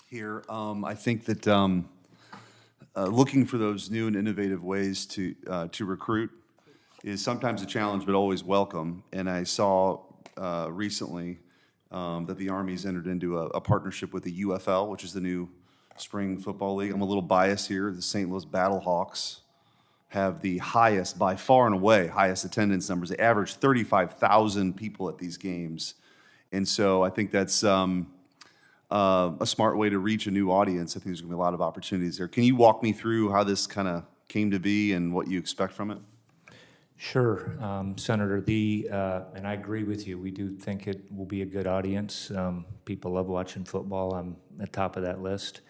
here. I think that looking for those new and innovative ways to recruit is sometimes a challenge, but always welcome. And I saw recently that the Army's entered into a partnership with the UFL, which is the new spring football league. I'm a little biased here. The St. Louis Battlehawks have the highest, by far and away, highest attendance numbers. They average 35,000 people at these games. And so I think that's a smart way to reach a new audience. I think there's going to be a lot of opportunities there. Can you walk me through how this kind of came to be and what you expect from it? Sure, Senator. And I agree with you. We do think it will be a good audience. People love watching football. I'm at the top of that list.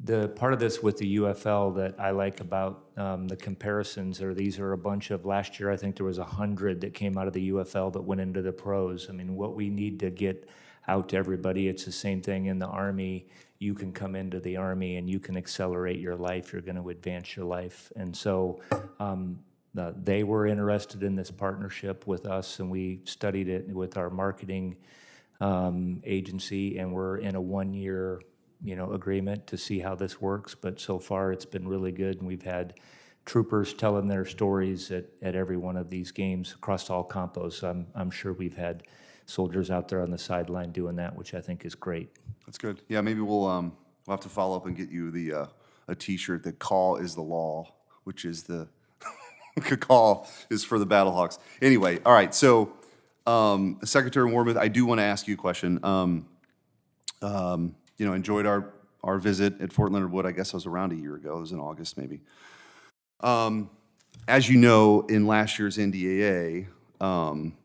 The part of this with the UFL that I like about the comparisons are these are a bunch of, last year I think there was 100 that came out of the UFL that went into the pros. I mean, what we need to get out to everybody, it's the same thing in the Army. You can come into the Army and you can accelerate your life. You're going to advance your life. And so they were interested in this partnership with us, and we studied it with our marketing agency, and we're in a one-year agreement to see how this works. But so far it's been really good, and we've had troopers telling their stories at every one of these games across all compos. I'm sure we've had soldiers out there on the sideline doing that, which I think is great. That's good. Yeah, maybe we'll have to follow up and get you a T-shirt that "Call is the Law," which is the call is for the Battlehawks. Anyway, all right. So, Secretary Wormuth, I do want to ask you a question. Enjoyed our visit at Fort Leonard Wood. I guess it was around a year ago. It was in August, maybe. As you know, in last year's NDAA,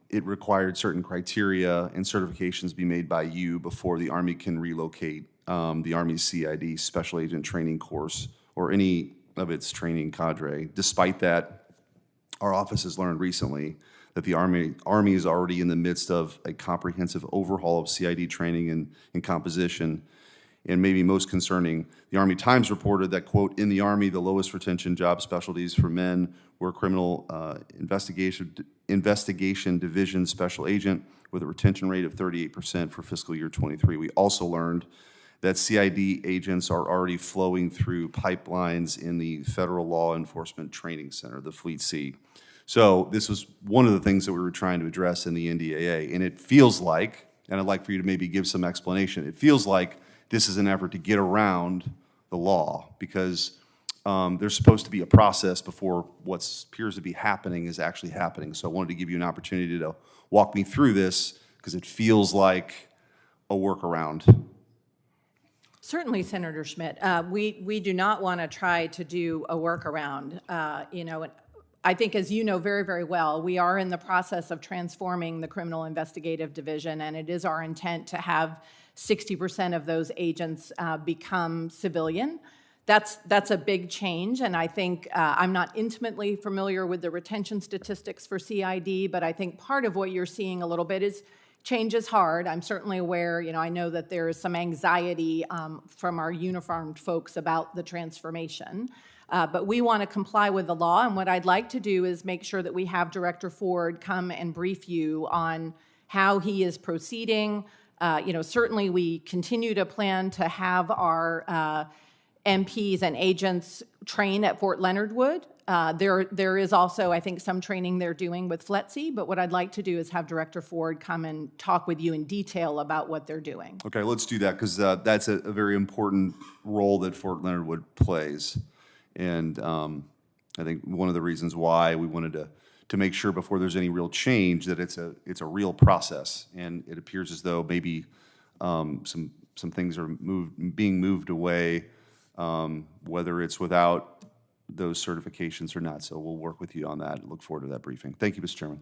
it required certain criteria and certifications be made by you before the Army can relocate the Army CID, Special Agent Training Course, or any of its training cadre. Despite that, our office has learned recently that the Army is already in the midst of a comprehensive overhaul of CID training and composition. And maybe most concerning, the Army Times reported that, quote, in the Army, the lowest retention job specialties for men were criminal investigation division special agent with a retention rate of 38% for fiscal year 23. We also learned that CID agents are already flowing through pipelines in the Federal Law Enforcement Training Center, the Fleet C. So this was one of the things that we were trying to address in the NDAA. And it feels like, and I'd like for you to maybe give some explanation, it feels like this is an effort to get around the law, because there's supposed to be a process before what appears to be happening is actually happening. So I wanted to give you an opportunity to walk me through this, because it feels like a workaround. Certainly, Senator Schmitt. We do not want to try to do a workaround. I think, as you know very, very well, we are in the process of transforming the Criminal Investigative Division, and it is our intent to have 60% of those agents become civilian. That's a big change, and I think I'm not intimately familiar with the retention statistics for CID, but I think part of what you're seeing a little bit is change is hard. I'm certainly aware, I know that there is some anxiety from our uniformed folks about the transformation. But we want to comply with the law, and what I'd like to do is make sure that we have Director Ford come and brief you on how he is proceeding. Certainly we continue to plan to have our MPs and agents train at Fort Leonard Wood. There is also, I think, some training they're doing with FLETC, but what I'd like to do is have Director Ford come and talk with you in detail about what they're doing. Okay, let's do that, because that's a very important role that Fort Leonard Wood plays. And I think one of the reasons why we wanted to make sure before there's any real change that it's a real process, and it appears as though maybe some things are being moved away, whether it's without those certifications or not. So we'll work with you on that and look forward to that briefing. Thank you, Mr. Chairman.